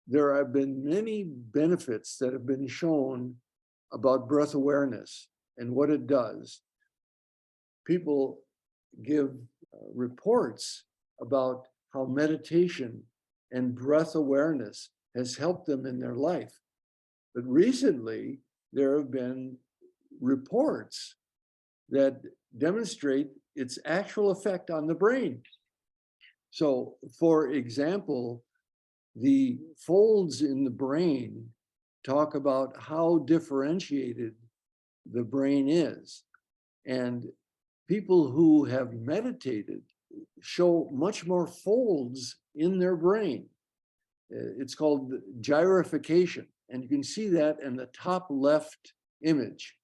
there have been many benefits that have been shown about breath awareness and what it does. People give reports about how meditation and breath awareness has helped them in their life. But recently, there have been reports that demonstrate its actual effect on the brain. So, for example, the folds in the brain talk about how differentiated the brain is. And people who have meditated show much more folds in their brain. It's called gyrification. And you can see that in the top left image.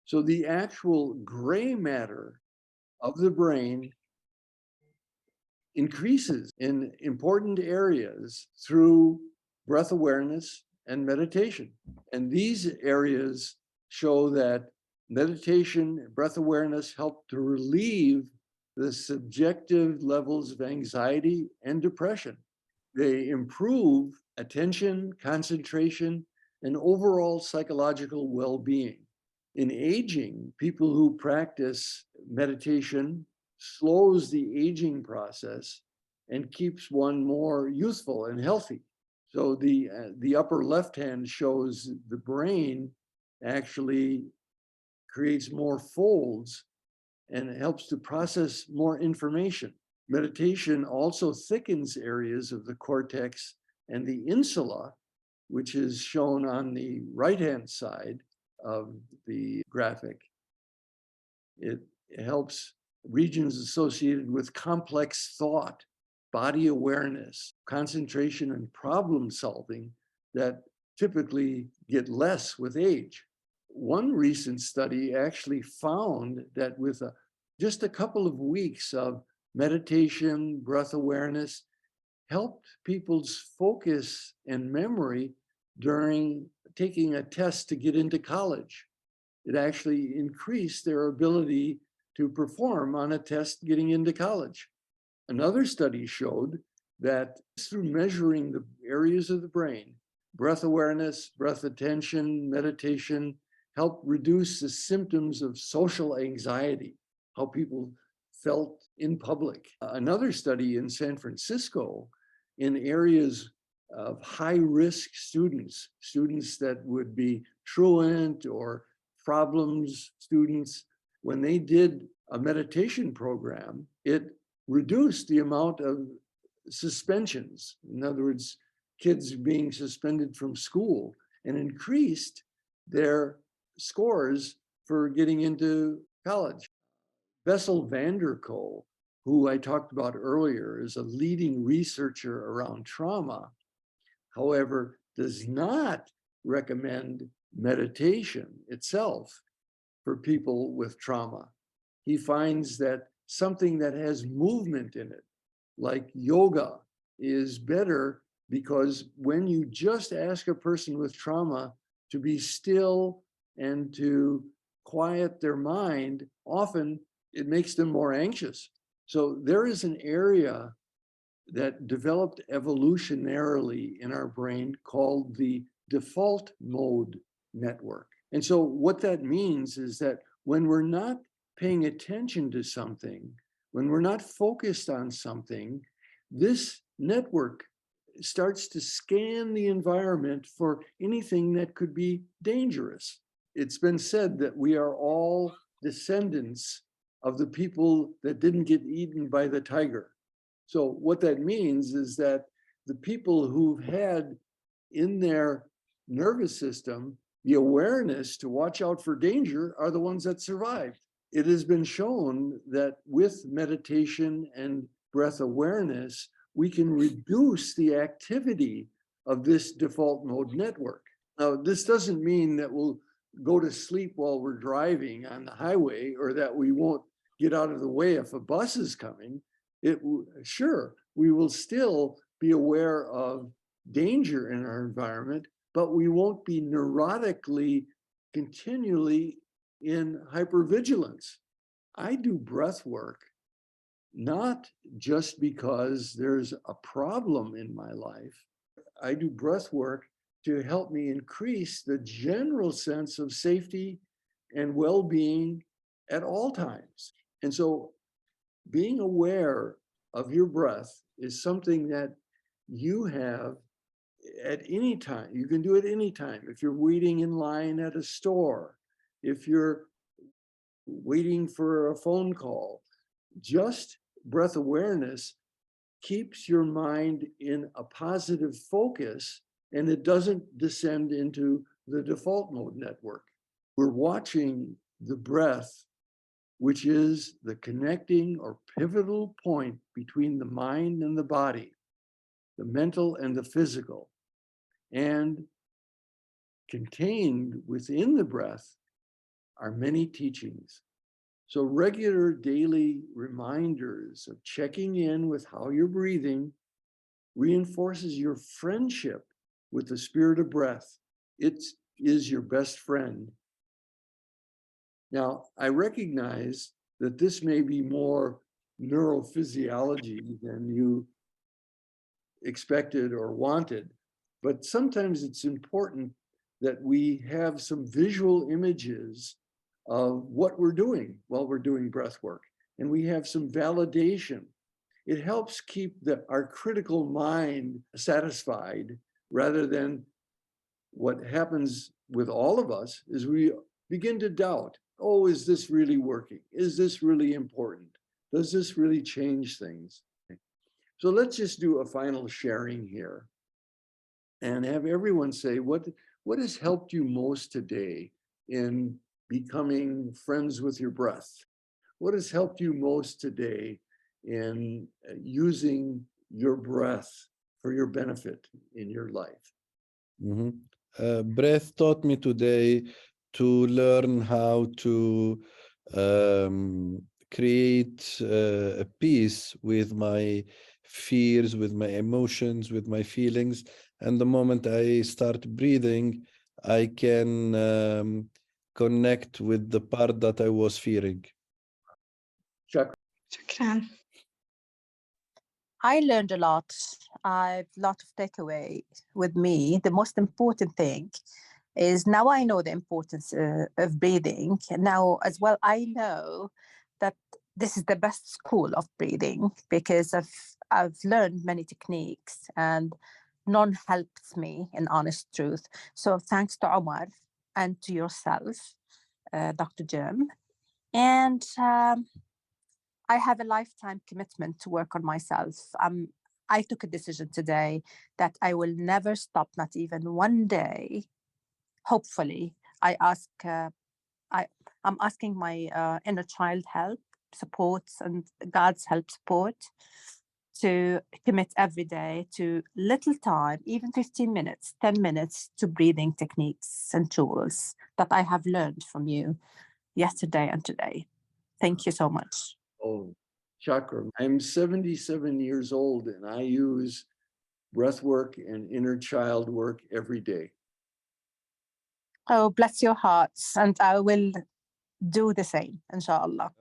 So the actual gray matter of the brain increases in important areas through breath awareness and meditation. And these areas show that meditation, breath awareness help to relieve the subjective levels of anxiety and depression. They improve attention, concentration, and overall psychological well-being. In aging, people who practice meditation slows the aging process and keeps one more youthful and healthy. So the upper left hand shows the brain actually creates more folds and it helps to process more information. Meditation also thickens areas of the cortex and the insula, which is shown on the right-hand side of the graphic. It helps regions associated with complex thought, body awareness, concentration, and problem solving that typically get less with age. One recent study actually found that with just a couple of weeks of meditation, breath awareness, helped people's focus and memory during taking a test to get into college. It actually increased their ability to perform on a test getting into college. Another study showed that through measuring the areas of the brain, breath awareness, breath attention, meditation, help reduce the symptoms of social anxiety, how people felt in public. Another study in San Francisco in areas of high-risk students, students that would be truant or problems students, when they did a meditation program, it reduced the amount of suspensions. In other words, kids being suspended from school, and increased their scores for getting into college. Bessel van der Kolk, who I talked about earlier, is a leading researcher around trauma, however, does not recommend meditation itself for people with trauma. He finds that something that has movement in it, like yoga, is better because when you just ask a person with trauma to be still and to quiet their mind, often it makes them more anxious. So there is an area that developed evolutionarily in our brain called the default mode network. And so what that means is that when we're not paying attention to something, when we're not focused on something, this network starts to scan the environment for anything that could be dangerous. It's been said that we are all descendants of the people that didn't get eaten by the tiger. So what that means is that the people who've had in their nervous system the awareness to watch out for danger are the ones that survived. It has been shown that with meditation and breath awareness, we can reduce the activity of this default mode network. Now, this doesn't mean that we'll go to sleep while we're driving on the highway, or that we won't get out of the way if a bus is coming. Sure, we will still be aware of danger in our environment, but we won't be neurotically continually in hypervigilance. I do breath work not just because there's a problem in my life. I do breath work to help me increase the general sense of safety and well-being at all times. And so being aware of your breath is something that you have at any time. You can do it anytime. If you're waiting in line at a store, if you're waiting for a phone call, just breath awareness keeps your mind in a positive focus, and it doesn't descend into the default mode network. We're watching the breath, which is the connecting or pivotal point between the mind and the body, the mental and the physical. And contained within the breath are many teachings. So regular daily reminders of checking in with how you're breathing reinforces your friendship with the spirit of breath. It is your best friend. Now, I recognize that this may be more neurophysiology than you expected or wanted, but sometimes it's important that we have some visual images of what we're doing while we're doing breath work, and we have some validation. It helps keep our critical mind satisfied, rather than what happens with all of us is we begin to doubt, oh, is this really working? Is this really important? Does this really change things? So let's just do a final sharing here and have everyone say, what has helped you most today in becoming friends with your breath? What has helped you most today in using your breath for your benefit in your life? Breath taught me today to learn how to create a peace with my fears, with my emotions, with my feelings. And the moment I start breathing, I can connect with the part that I was fearing. Chuck. شكرا. I learned a lot. I've a lot of takeaway with me. The most important thing is now I know the importance of breathing. Now, as well, I know that this is the best school of breathing because I've learned many techniques and none helps me, in honest truth. So thanks to Omar and to yourself, Dr. Jim. And I have a lifetime commitment to work on myself. I took a decision today that I will never stop, not even one day. Hopefully, I'm asking my inner child help, support, and God's help support to commit every day to little time, even 15 minutes, 10 minutes to breathing techniques and tools that I have learned from you yesterday and today. Thank you so much. Oh, chakra. I'm 77 years old and I use breath work and inner child work every day. Oh, bless your hearts. And I will do the same, inshallah.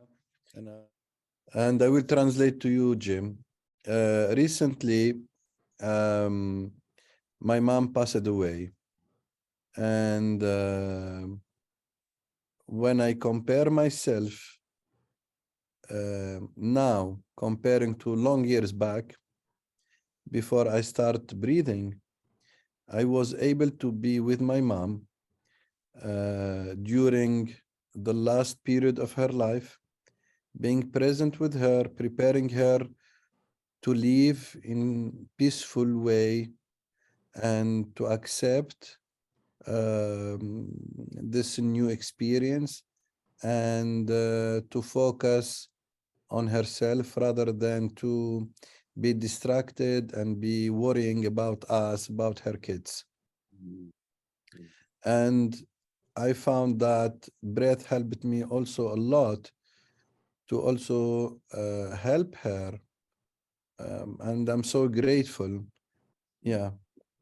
And I will translate to you, Jim. Recently, my mom passed away. And when I compare myself now, comparing to long years back, before I start breathing, I was able to be with my mom during the last period of her life, being present with her, preparing her to live in peaceful way and to accept this new experience and to focus on herself rather than to be distracted and be worrying about us, about her kids. And I found that breath helped me also a lot to also help her. And I'm so grateful. Yeah.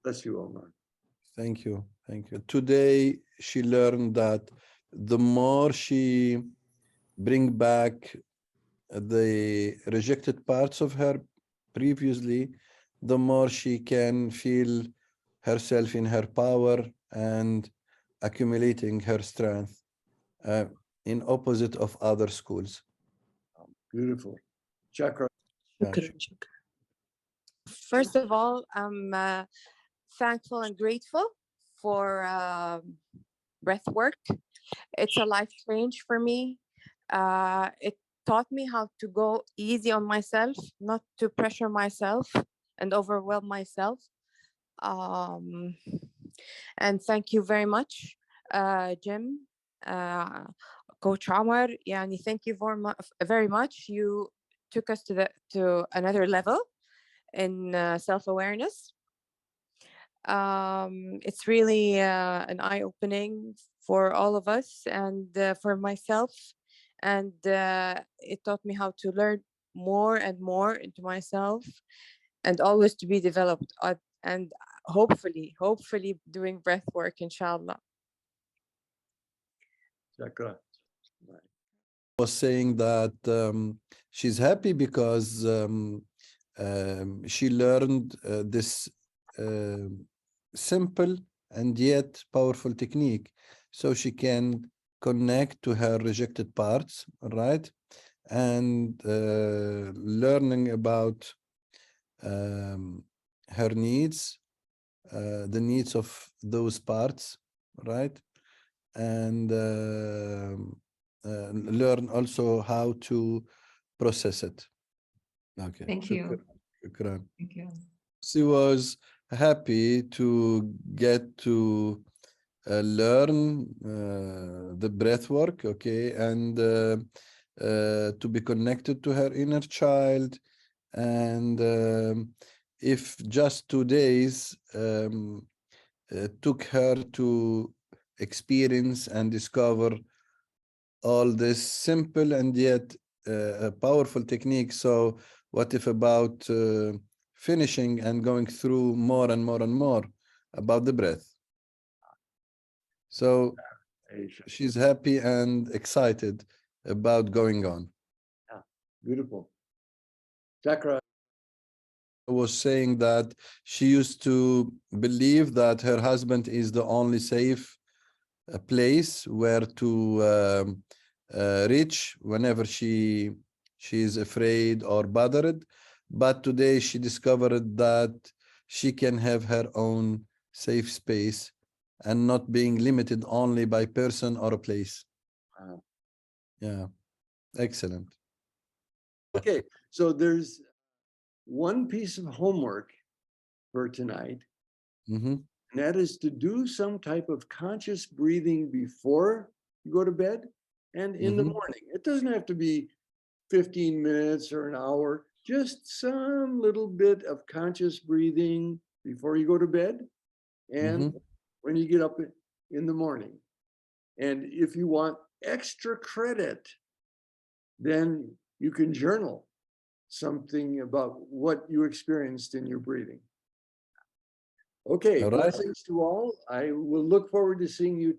Bless you, Omar. Thank you. Thank you. Today, she learned that the more she bring back the rejected parts of her previously, the more she can feel herself in her power and accumulating her strength in opposite of other schools. Beautiful. Chakra. شكراً. First of all, I'm thankful and grateful for breath work. It's a life change for me. It taught me how to go easy on myself, not to pressure myself and overwhelm myself. And thank you very much, Jim, Coach Omar. Yani, thank you very much. You took us to another level in self-awareness. It's really an eye-opening for all of us and for myself. And it taught me how to learn more and more into myself and always to be developed and hopefully doing breath work, inshallah. Chakra. Was saying that she's happy because she learned this simple and yet powerful technique, so she can connect to her rejected parts, right? And learning about her needs, the needs of those parts, right? And learn also how to process it. Okay. Thank you. Shukran. Thank you. She was happy to get to learn the breath work, okay, and to be connected to her inner child. And if just 2 days took her to experience and discover all this simple and yet powerful technique, so what if about finishing and going through more and more and more about the breath? So she's happy and excited about going on. Yeah, beautiful. Chakra. I was saying that she used to believe that her husband is the only safe place where to reach whenever she is afraid or bothered. But today she discovered that she can have her own safe space and not being limited only by person or a place. Wow. Yeah, excellent. Okay, so there's one piece of homework for tonight, Mm-hmm. and that is to do some type of conscious breathing before you go to bed and in the Mhm. morning. It doesn't have to be 15 minutes or an hour, just some little bit of conscious breathing before you go to bed and when you get up in the morning. And if you want extra credit, then you can journal something about what you experienced in your breathing. Okay, All right. blessings to all. I will look forward to seeing you